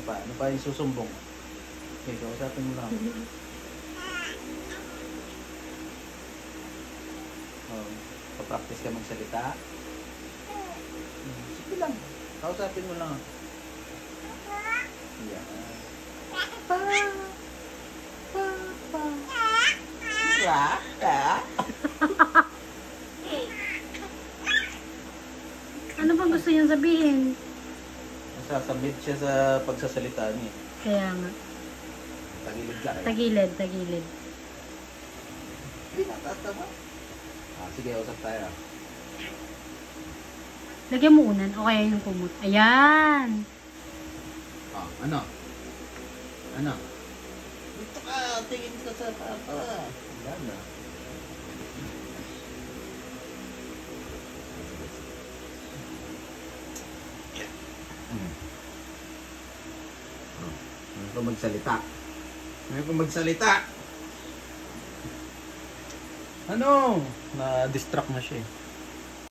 Ano pa yung susumbong? Okay, kausapin mo lang. Oh, papractice ka magsalita. Sige lang. Kausapin mo lang. Yeah. Ano bang gusto niyang sabihin? Nasasamid siya sa pagsasalita niya. Kaya nga. Tagilid ka. Tagilid, tagilid. Hindi natatawa. Sige, usap tayo. Lagyan mo unan o kaya yung kumot. Ayan! Ano? Ano? Dito ka, tingin ka sa papa. Wala na. Ano ko magsalita? Ano ko magsalita? Ano? Na-distract na siya eh.